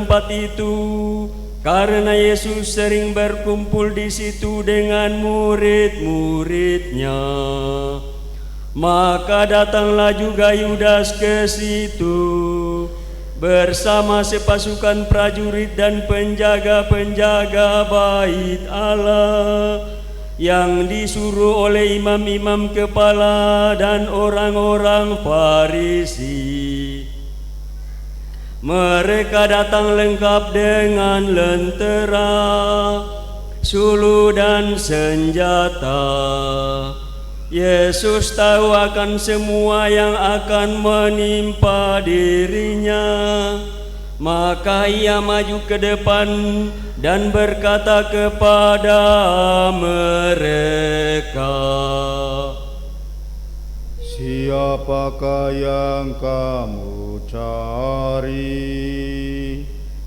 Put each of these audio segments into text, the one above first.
tempat itu, karena Yesus sering berkumpul di situ dengan murid-muridnya. Maka datanglah juga Yudas ke situ bersama sepasukan prajurit dan penjaga-penjaga bait Allah yang disuruh oleh imam-imam kepala dan orang-orang Farisi. Mereka datang lengkap dengan lentera, sulu dan senjata. Yesus tahu akan semua yang akan menimpa dirinya. Maka ia maju ke depan dan berkata kepada mereka, "Siapakah yang kamu cari?"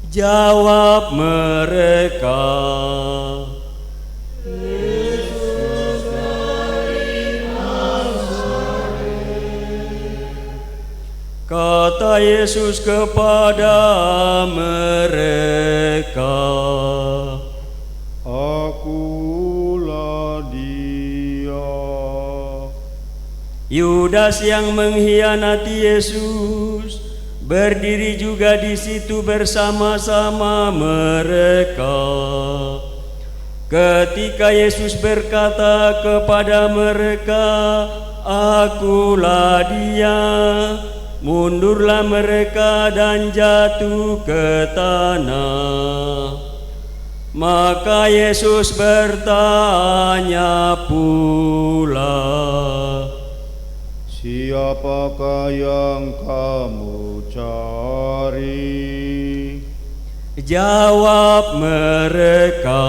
Jawab mereka, kata Yesus kepada mereka, "Akulah dia." Yudas yang mengkhianati Yesus berdiri juga di situ bersama-sama mereka. Ketika Yesus berkata kepada mereka, "Akulah dia," mundurlah mereka dan jatuh ke tanah. Maka Yesus bertanya pula, "Siapakah yang kamu cari?" Jawab mereka,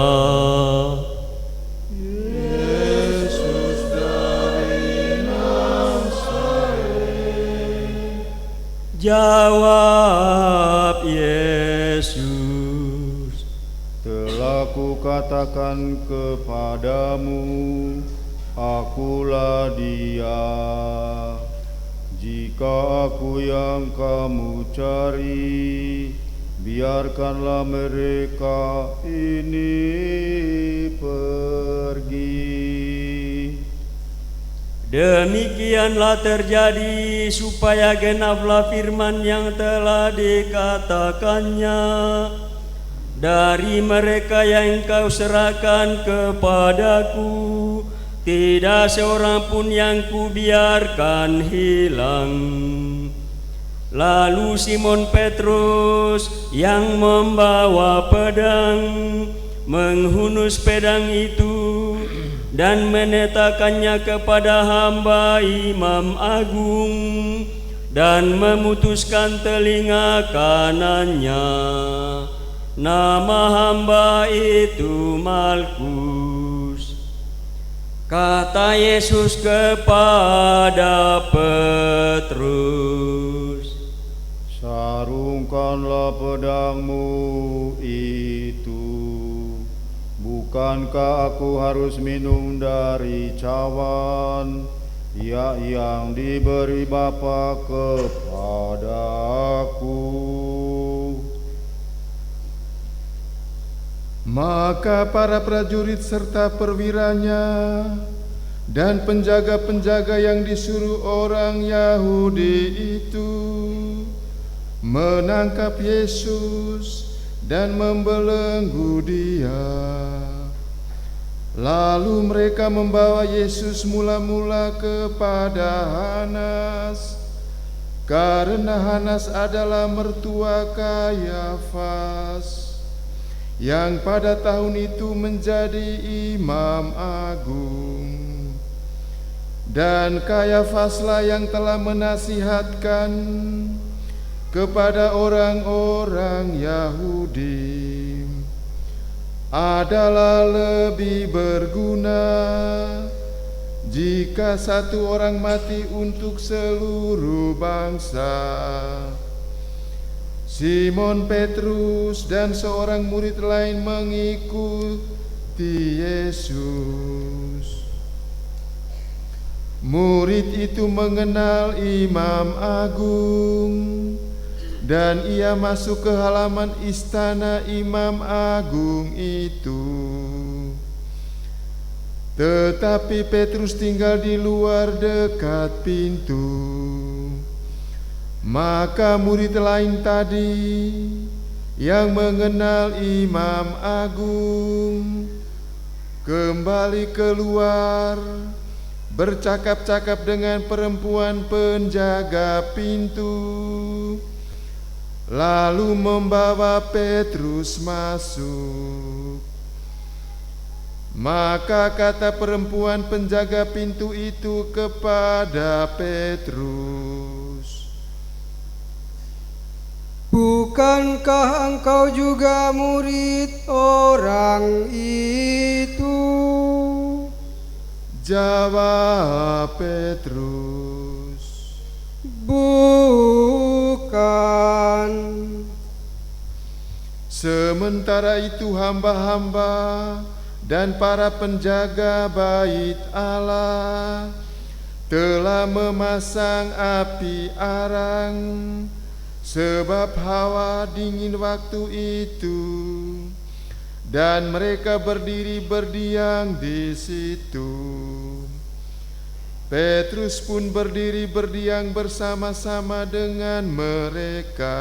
"Yesus dari Nazaret." Jawab Yesus, "Telah kukatakan kepadamu, akulah dia. Jika aku yang kamu cari, biarkanlah mereka ini pergi." Demikianlah terjadi supaya genaplah firman yang telah dikatakannya, "Dari mereka yang Engkau serahkan kepadaku, tidak seorang pun yang kubiarkan hilang." Lalu Simon Petrus yang membawa pedang menghunus pedang itu dan menetakannya kepada hamba imam agung dan memutuskan telinga kanannya. Nama hamba itu Malkus. Kata Yesus kepada Petrus, "Sarungkanlah pedangmu itu. Bukankah aku harus minum dari cawan yang diberi Bapa kepadaku?" Maka para prajurit serta perwiranya dan penjaga-penjaga yang disuruh orang Yahudi itu menangkap Yesus dan membelenggu dia. Lalu mereka membawa Yesus mula-mula kepada Hanas, karena Hanas adalah mertua Kayafas, yang pada tahun itu menjadi imam agung. Dan Kayafaslah yang telah menasihatkan kepada orang-orang Yahudi, adalah lebih berguna jika satu orang mati untuk seluruh bangsa. Simon Petrus dan seorang murid lain mengikuti Yesus. Murid itu mengenal imam agung Dan ia masuk ke halaman istana imam agung itu. Tetapi Petrus tinggal di luar dekat pintu. Maka murid lain tadi yang mengenal imam agung kembali keluar, bercakap-cakap dengan perempuan penjaga pintu, lalu membawa Petrus masuk. Maka kata perempuan penjaga pintu itu kepada Petrus, "Bukankah engkau juga murid orang itu?" Jawab Petrus, "Bukan." Sementara itu hamba-hamba dan para penjaga bait Allah telah memasang api arang, sebab hawa dingin waktu itu, dan mereka berdiri berdiam di situ. Petrus pun berdiri berdiam bersama-sama dengan mereka.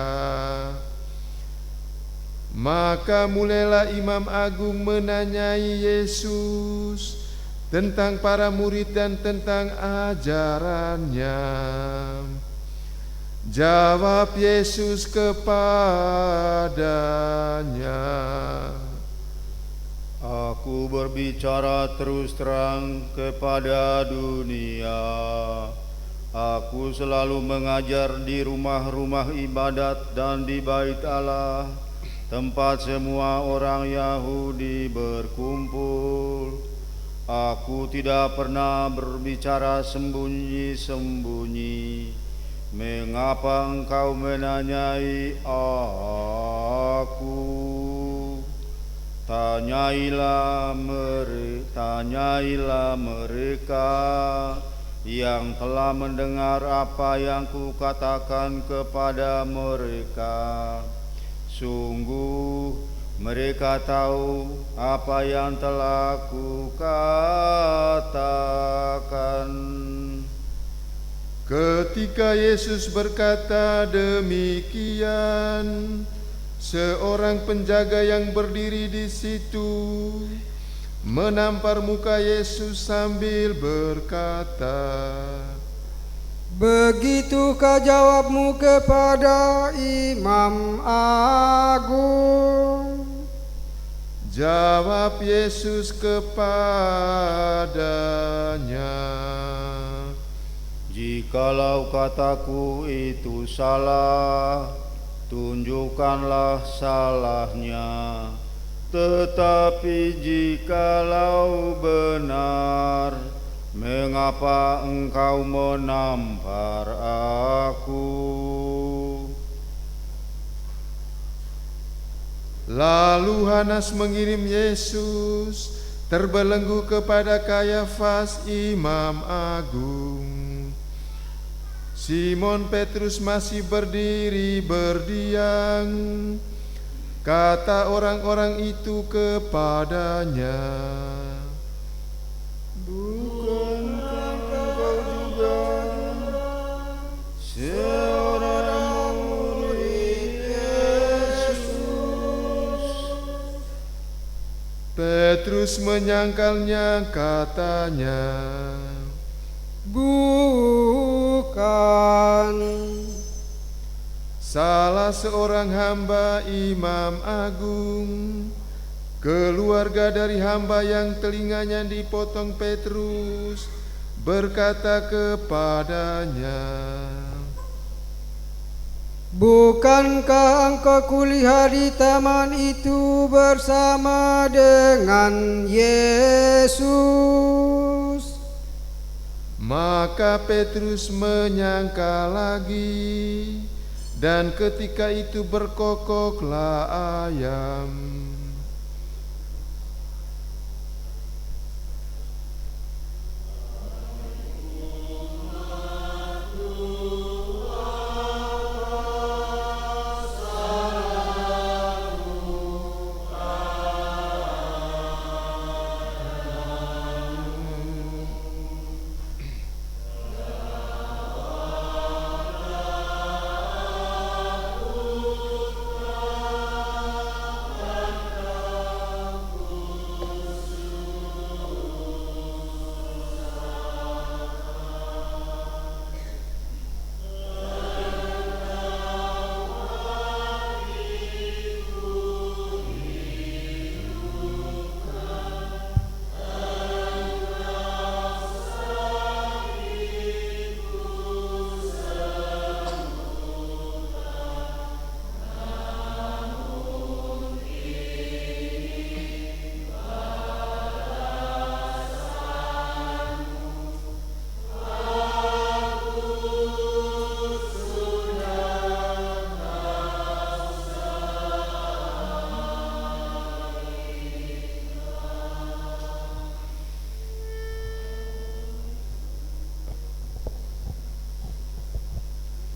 Maka mulailah imam agung menanyai Yesus tentang para murid dan tentang ajarannya. Jawab Yesus kepadanya, Aku berbicara terus terang kepada dunia. Aku selalu mengajar di rumah-rumah ibadat dan di bait Allah, tempat semua orang Yahudi berkumpul. Aku tidak pernah berbicara sembunyi-sembunyi. Mengapa engkau menanyai aku? Tanyailah mereka yang telah mendengar apa yang kukatakan kepada mereka. Sungguh mereka tahu apa yang telah kukatakan. Ketika Yesus berkata demikian, seorang penjaga yang berdiri di situ menampar muka Yesus sambil berkata, "Begitukah jawabmu kepada imam agung?" Jawab Yesus kepadanya, Jikalau kataku itu salah, tunjukkanlah salahnya. Tetapi jikalau benar, mengapa engkau menampar aku? Lalu Hanas mengirim Yesus terbelenggu kepada Kayafas imam agung. Simon Petrus masih berdiri berdiam. Kata orang-orang itu kepadanya, Bukankah engkau juga seorang murid Yesus? Petrus menyangkalnya, katanya, "Bukan." Salah seorang hamba imam agung, keluarga dari hamba yang telinganya dipotong Petrus, berkata kepadanya, "Bukankah engkau kulihat di taman itu bersama dengan Yesus?" Maka Petrus menyangka lagi, dan ketika itu berkokoklah ayam.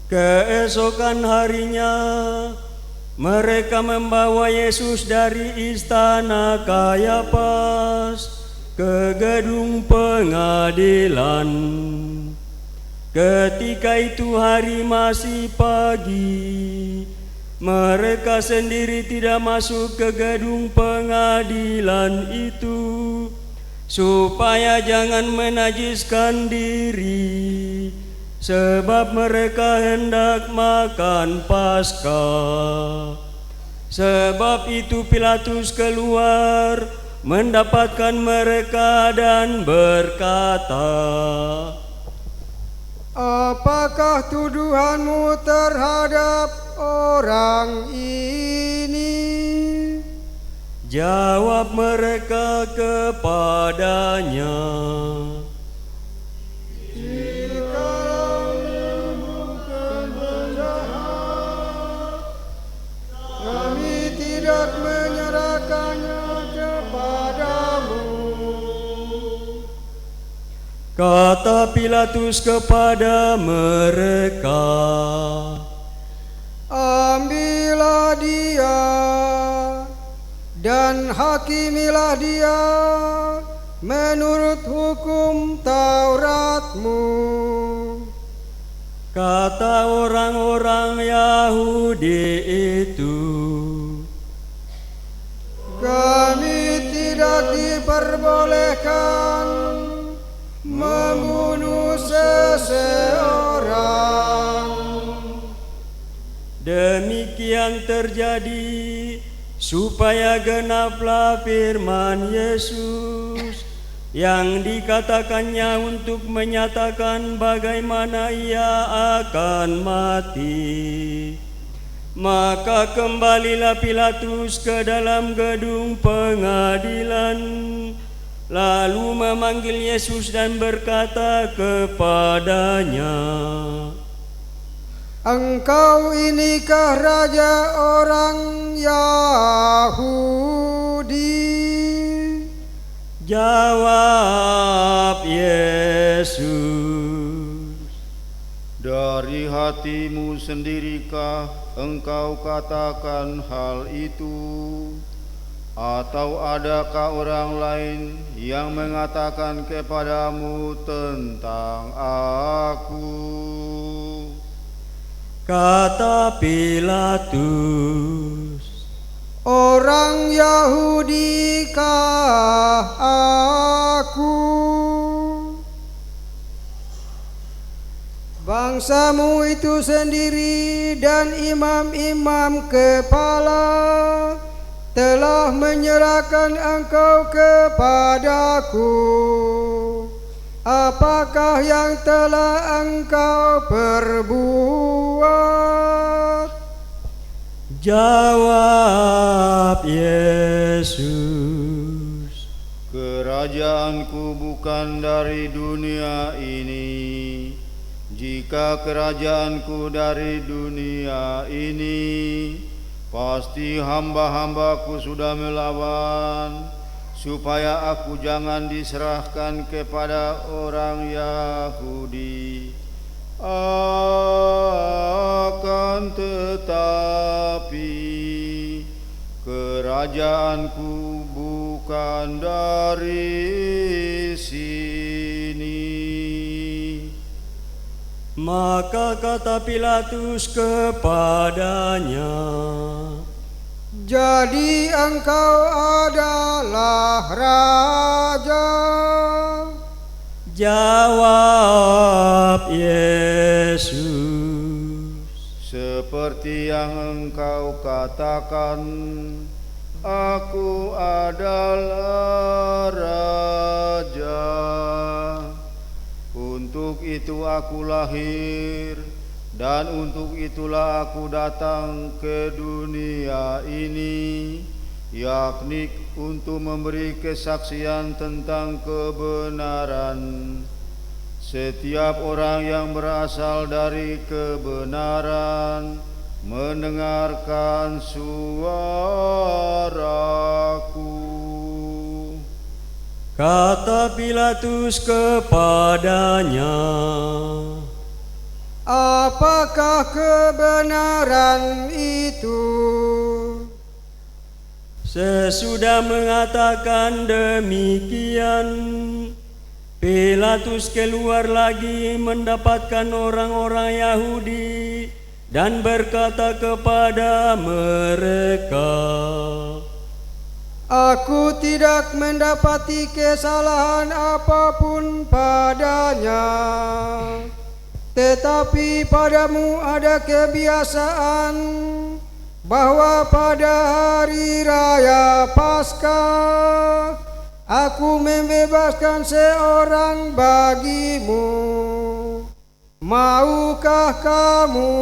Keesokan harinya, mereka membawa Yesus dari istana Kayafas ke gedung pengadilan. Ketika itu hari masih pagi, mereka sendiri tidak masuk ke gedung pengadilan itu, supaya jangan menajiskan diri, sebab mereka hendak makan Paskah. Sebab itu Pilatus keluar mendapatkan mereka dan berkata, "Apakah tuduhanmu terhadap orang ini?" Jawab mereka kepadanya, Jikalau bukan penjahat, Kami tidak menyerahkannya kepadamu. kata Pilatus kepada mereka, Ambillah dia dan hakimilah dia menurut hukum Tauratmu. kata orang-orang Yahudi itu, Kami tidak diperbolehkan membunuh seseorang. demikian terjadi supaya genaplah firman Yesus yang dikatakannya untuk menyatakan bagaimana ia akan mati. Maka kembalilah Pilatus ke dalam gedung pengadilan, lalu memanggil Yesus dan berkata kepadanya, Engkau inikah raja orang Yahudi? Jawab Yesus, dari hatimu sendirikah engkau katakan hal itu? Atau adakah orang lain yang mengatakan kepadamu tentang aku? kata Pilatus. Orang Yahudi kah aku? Bangsamu itu sendiri dan imam-imam kepala telah menyerahkan engkau kepadaku. Apakah yang telah engkau perbuat? Jawab Yesus, Kerajaanku bukan dari dunia ini. Jika kerajaanku dari dunia ini, pasti hamba-hambaku sudah melawan, supaya aku jangan diserahkan kepada orang Yahudi. Akan tetapi kerajaanku bukan dari sini. maka kata Pilatus kepadanya, Jadi engkau adalah raja? Jawab Yesus, Seperti yang engkau katakan, aku adalah raja. Untuk itu aku lahir, dan untuk itulah aku datang ke dunia ini, yakni untuk memberi kesaksian tentang kebenaran. Setiap orang yang berasal dari kebenaran mendengarkan suaraku. kata Pilatus kepadanya, Apakah kebenaran itu? Sesudah mengatakan demikian, Pilatus keluar lagi mendapatkan orang-orang Yahudi dan berkata kepada mereka, Aku tidak mendapati kesalahan apapun padanya, tetapi padamu ada kebiasaan bahwa pada hari raya Paskah aku membebaskan seorang bagimu. Maukah kamu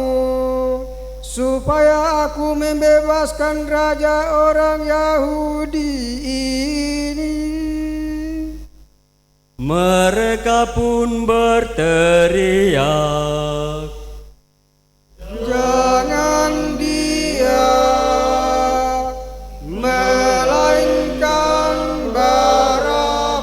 supaya aku membebaskan raja orang Yahudi ini? Mereka pun berteriak, Jangan dia, melainkan Barabas.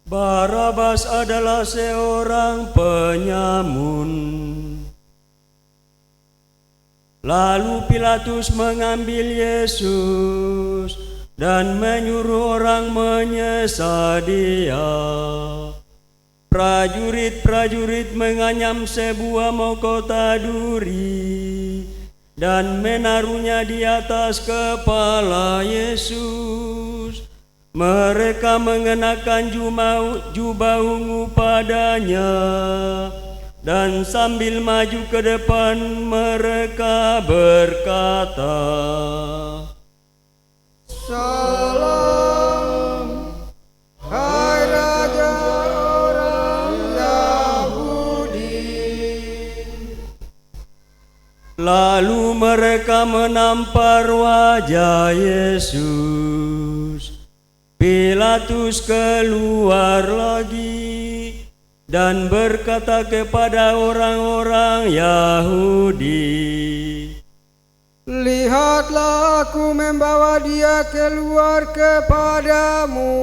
Barabas adalah seorang penyamun. Lalu Pilatus mengambil Yesus dan menyuruh orang menyesal dia. Prajurit-prajurit menganyam sebuah mahkota duri dan menaruhnya di atas kepala Yesus. Mereka mengenakan jubah ungu padanya, dan sambil maju ke depan mereka berkata, Salam, hai Raja orang Yahudi. Lalu mereka menampar wajah Yesus. Pilatus keluar lagi dan berkata kepada orang-orang Yahudi, Lihatlah, aku membawa dia keluar kepadamu,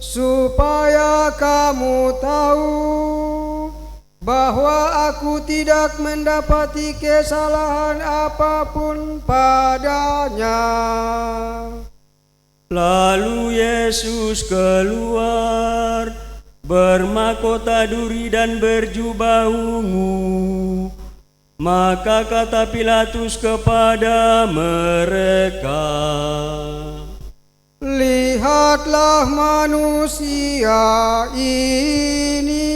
supaya kamu tahu bahwa aku tidak mendapati kesalahan apapun padanya. Lalu Yesus keluar, bermahkota duri dan berjubah ungu. Maka kata Pilatus kepada mereka, Lihatlah manusia ini.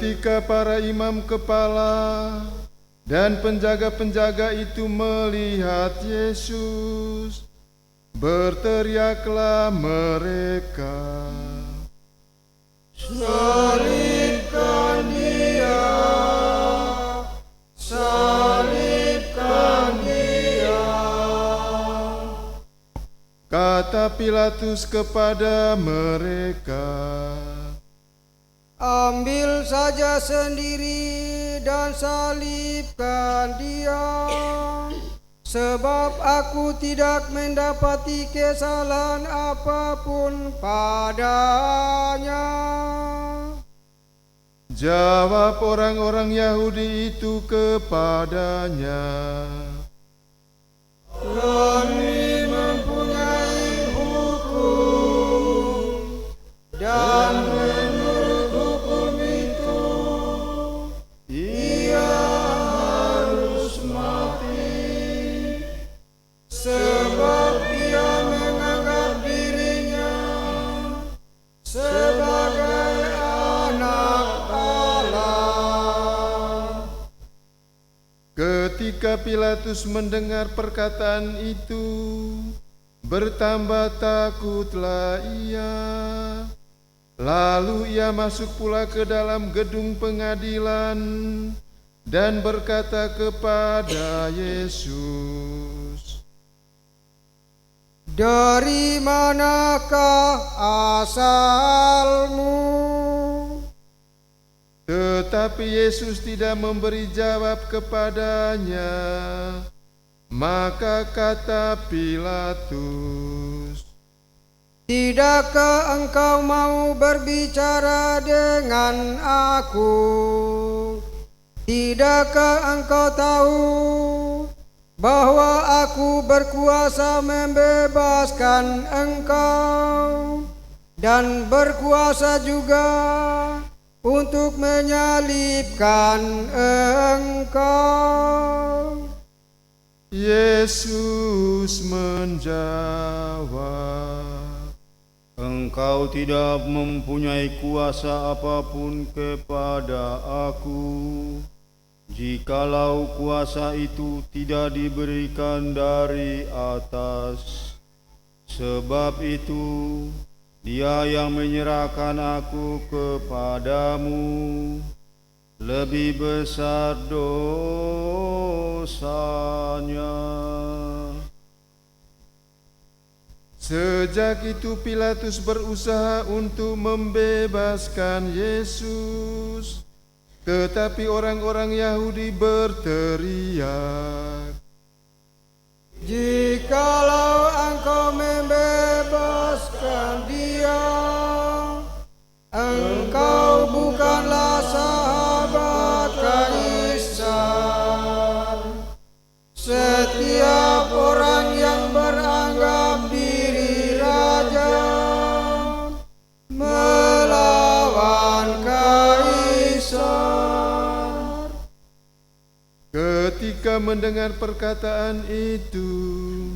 Ketika para imam kepala dan penjaga-penjaga itu melihat Yesus, berteriaklah mereka, "Salibkan Dia! Salibkan Dia!" Kata Pilatus kepada mereka, "Ambil saja sendiri dan salibkan Dia, sebab aku tidak mendapati kesalahan apapun padanya." Jawab orang-orang Yahudi itu kepadanya, "Kami mempunyai hukum, dan menurut hukum itu Ia harus mati, sebab Ia menganggap dirinya sebagai anak Allah." Ketika Pilatus mendengar perkataan itu, bertambah takutlah ia. Lalu ia masuk pula ke dalam gedung pengadilan dan berkata kepada Yesus, "Dari manakah asalmu?" Tetapi Yesus tidak memberi jawab kepadanya. Maka kata Pilatus, "Tidakkah engkau mau berbicara dengan aku? Tidakkah engkau tahu bahwa aku berkuasa membebaskan engkau dan berkuasa juga untuk menyalibkan engkau?" Yesus menjawab, Engkau tidak mempunyai kuasa apapun kepada aku, jikalau kuasa itu tidak diberikan dari atas. Sebab itu, Dia yang menyerahkan aku kepadamu lebih besar dosanya. Sejak itu Pilatus berusaha untuk membebaskan Yesus, tetapi orang-orang Yahudi berteriak, "Jikalau engkau membebaskan Dia, engkau bukanlah sahabat kaisar. Setiap orang yang beranggap diri raja melawan kaisar." Ketika mendengar perkataan itu,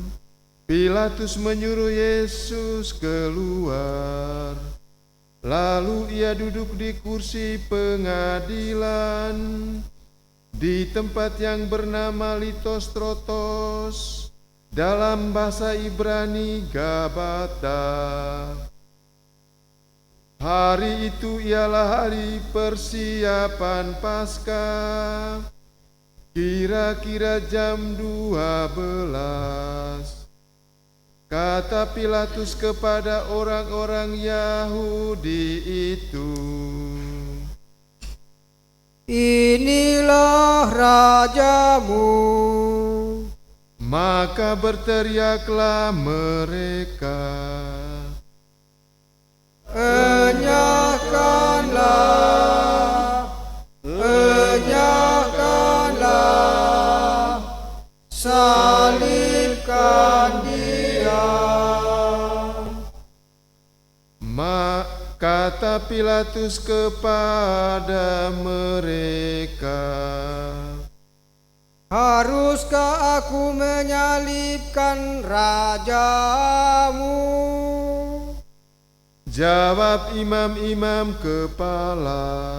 Pilatus menyuruh Yesus keluar. Lalu ia duduk di kursi pengadilan di tempat yang bernama Litostrotos, dalam bahasa Ibrani Gabata. Hari itu ialah hari persiapan Paskah, kira-kira jam 12. Kata Pilatus kepada orang-orang Yahudi itu, "Inilah rajamu." Maka berteriaklah mereka, "Enyahkanlah, enyahkanlah, salibkan Dia." Kata Pilatus kepada mereka, "Haruskah aku menyalibkan rajamu?" Jawab imam-imam kepala,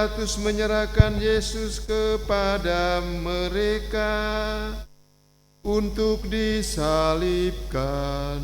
Pilatus menyerahkan Yesus kepada mereka untuk disalibkan.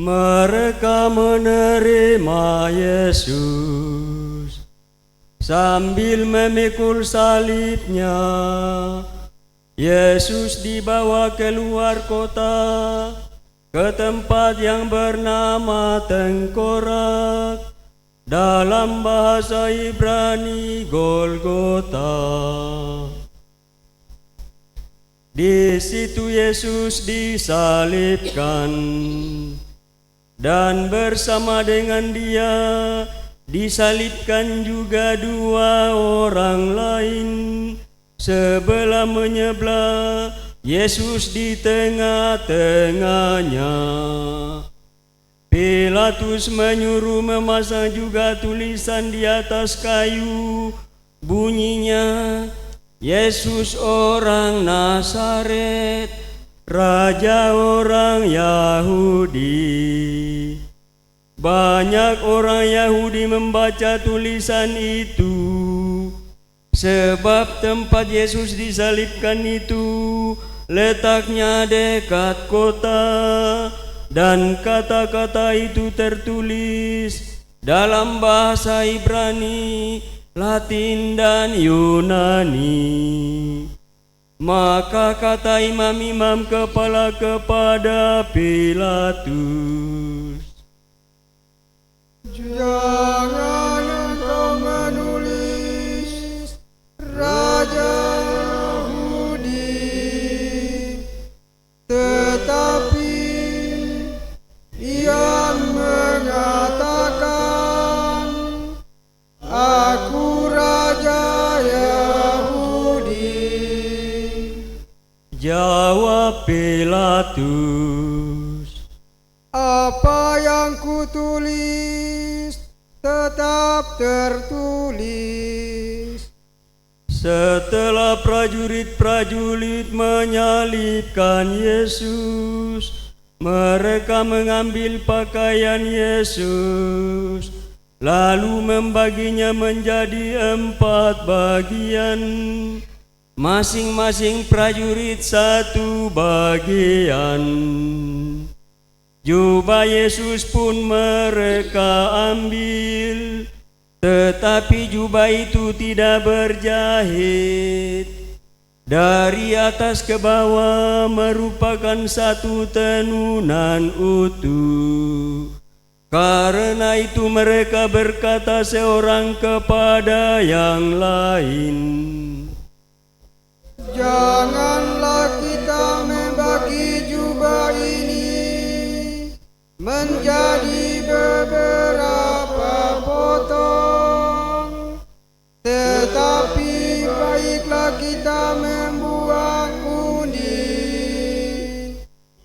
Mereka menerima Yesus sambil memikul salibnya. Yesus dibawa keluar kota ke tempat yang bernama Tengkorak, dalam bahasa Ibrani Golgota. Di situ Yesus disalibkan, dan bersama dengan Dia disalibkan juga dua orang lain, sebelah menyebelah, Yesus di tengah-tengahnya. Pilatus menyuruh memasang juga tulisan di atas kayu, bunyinya, Yesus orang Nazaret, Raja orang Yahudi. Banyak orang Yahudi membaca tulisan itu, sebab tempat Yesus disalibkan itu letaknya dekat kota, dan kata-kata itu tertulis dalam bahasa Ibrani, Latin, dan Yunani. Maka kata imam-imam kepala kepada Pilatus, "Jangan engkau menulis Raja Yahudi, tetapi ia mengatakan, Aku Raja Yahudi." Jawab Pilatus, "Apa yang kutulis tetap tertulis." Setelah prajurit-prajurit menyalibkan Yesus, mereka mengambil pakaian Yesus, lalu membaginya menjadi 4 bagian, masing-masing prajurit 1 bagian. Jubah Yesus pun mereka ambil, tetapi jubah itu tidak berjahit. Dari atas ke bawah merupakan satu tenunan utuh. Karena itu mereka berkata seorang kepada yang lain, "Janganlah kita membagi jubah ini menjadi beberapa potong, tetapi baiklah kita membuang undi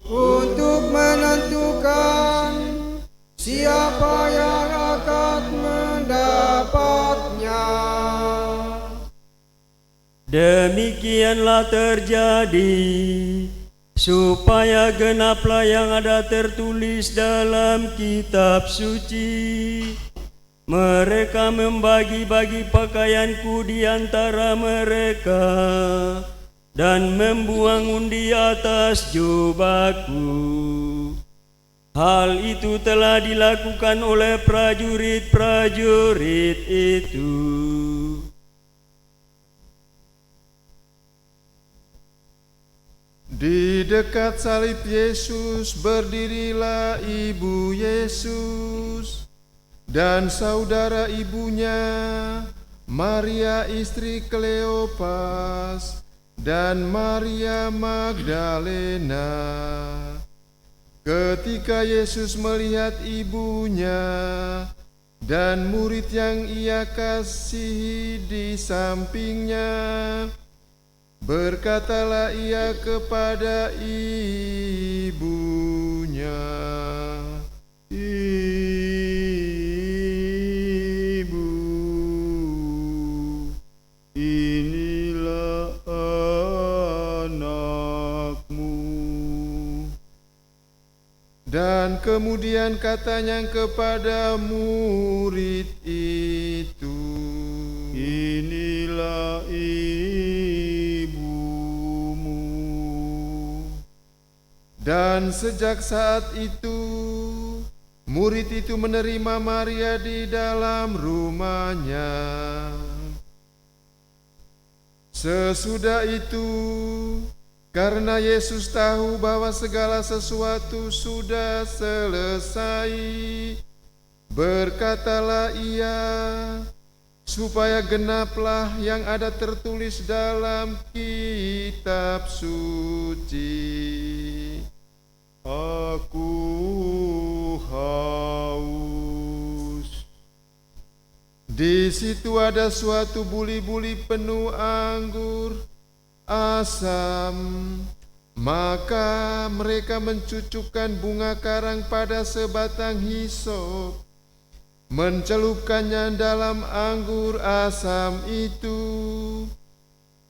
untuk menentukan siapa yang akan mendapatnya." Demikianlah terjadi, supaya genaplah yang ada tertulis dalam kitab suci. Mereka membagi-bagi pakaianku di antara mereka, dan membuang undi atas jubahku. Hal itu telah dilakukan oleh prajurit-prajurit itu. Di dekat salib Yesus berdirilah ibu Yesus dan saudara ibunya, Maria istri Kleopas dan Maria Magdalena. Ketika Yesus melihat ibunya dan murid yang ia kasihi di sampingnya, berkatalah ia kepada ibunya, "Ibu, inilah anakmu." Dan kemudian katanya kepada murid itu, "Inilah ibumu." Dan sejak saat itu murid itu menerima Maria di dalam rumahnya. Sesudah itu, karena Yesus tahu bahwa segala sesuatu sudah selesai, berkatalah Ia, supaya genaplah yang ada tertulis dalam kitab suci. Aku haus. Di situ ada suatu buli-buli penuh anggur asam. Maka mereka mencucukkan bunga karang pada sebatang hisop, mencelupkannya dalam anggur asam itu,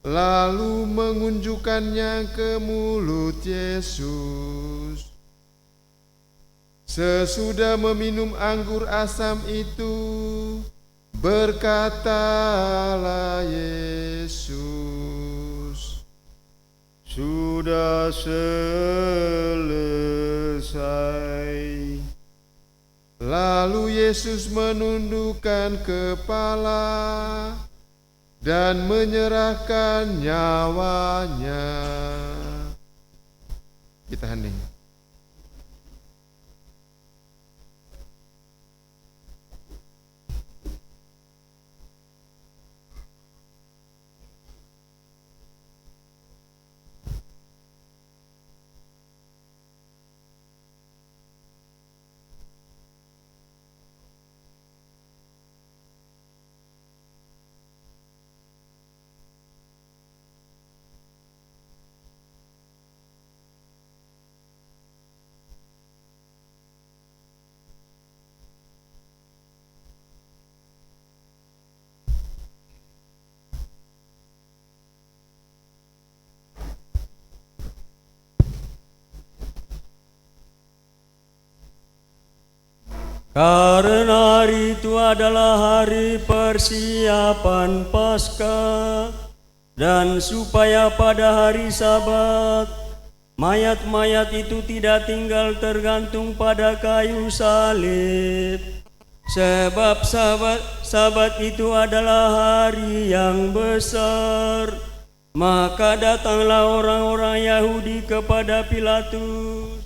lalu mengunjukkannya ke mulut Yesus. Sesudah meminum anggur asam itu, berkatalah Yesus, Sudah selesai. Lalu Yesus menundukkan kepala dan menyerahkan nyawanya. Kita hening. Karena hari itu adalah hari persiapan Paskah, dan supaya pada hari Sabat mayat-mayat itu tidak tinggal tergantung pada kayu salib. Sebab Sabat itu adalah hari yang besar. Maka datanglah orang-orang Yahudi kepada Pilatus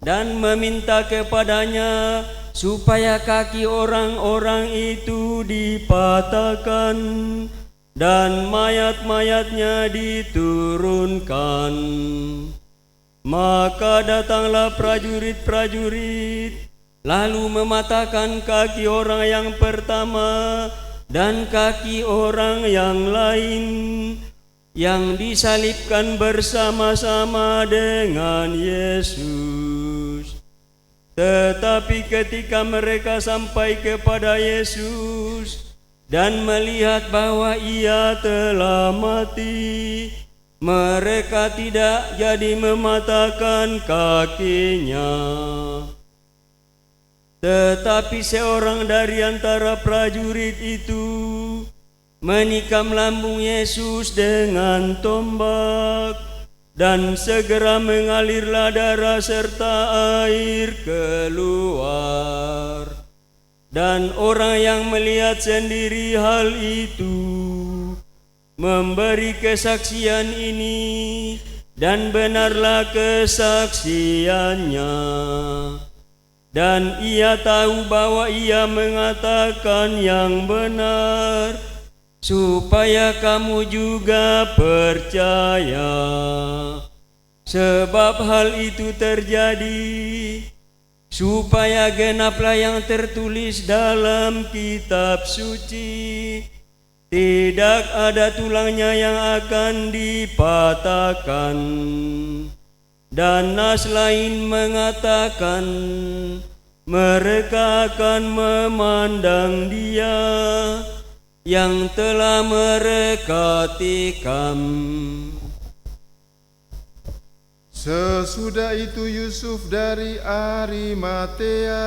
dan meminta kepadanya supaya kaki orang-orang itu dipatahkan dan mayat-mayatnya diturunkan. Maka datanglah prajurit-prajurit, lalu mematahkan kaki orang yang pertama dan kaki orang yang lain, yang disalibkan bersama-sama dengan Yesus. Tetapi ketika mereka sampai kepada Yesus dan melihat bahwa Ia telah mati, mereka tidak jadi mematahkan kakinya. Tetapi seorang dari antara prajurit itu menikam lambung Yesus dengan tombak, dan segera mengalirlah darah serta air keluar. Dan orang yang melihat sendiri hal itu memberi kesaksian ini, dan benarlah kesaksiannya. Dan ia tahu bahwa ia mengatakan yang benar, supaya kamu juga percaya. Sebab hal itu terjadi supaya genaplah yang tertulis dalam kitab suci, tidak ada tulangnya yang akan dipatahkan. Dan nas lain mengatakan, mereka akan memandang Dia yang telah mereka tikam. Sesudah itu Yusuf dari Arimatea,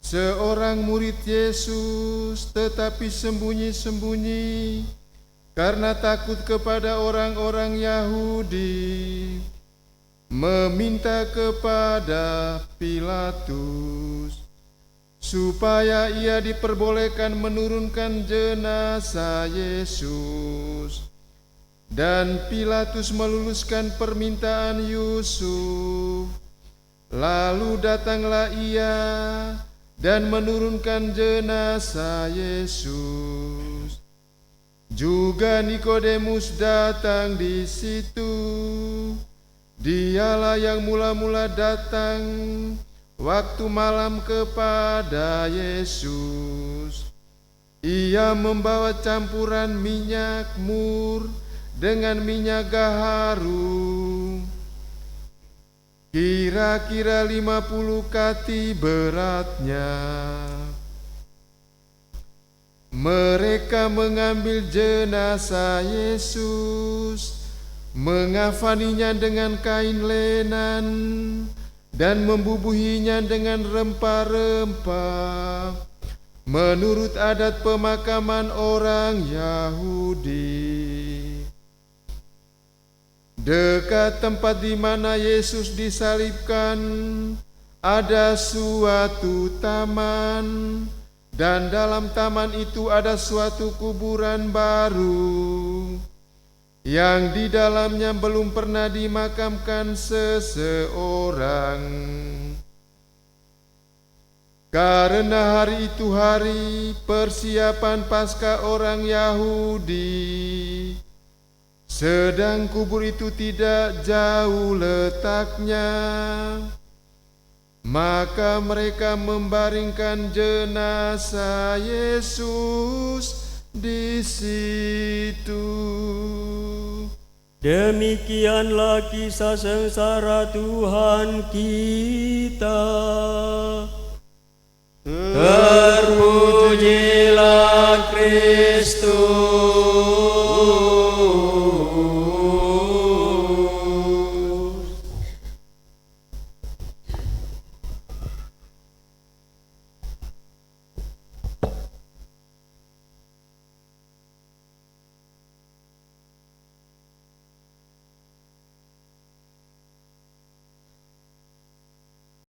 seorang murid Yesus, tetapi sembunyi-sembunyi karena takut kepada orang-orang Yahudi, meminta kepada Pilatus supaya ia diperbolehkan menurunkan jenazah Yesus. Dan Pilatus meluluskan permintaan Yusuf. Lalu datanglah ia dan menurunkan jenazah Yesus. Juga Nikodemus datang di situ. Dialah yang mula-mula datang waktu malam kepada Yesus. Ia membawa campuran minyak mur dengan minyak gaharu, kira-kira 50 kati beratnya. Mereka mengambil jenazah Yesus, mengafaninya dengan kain lenan, dan membubuhinya dengan rempah-rempah, menurut adat pemakaman orang Yahudi. Dekat tempat di mana Yesus disalibkan ada suatu taman, dan dalam taman itu ada suatu kuburan baru yang di dalamnya belum pernah dimakamkan seseorang. Karena hari itu hari persiapan Paskah orang Yahudi, sedang kubur itu tidak jauh letaknya, maka mereka membaringkan jenazah Yesus di situ. Demikianlah kisah sengsara Tuhan kita.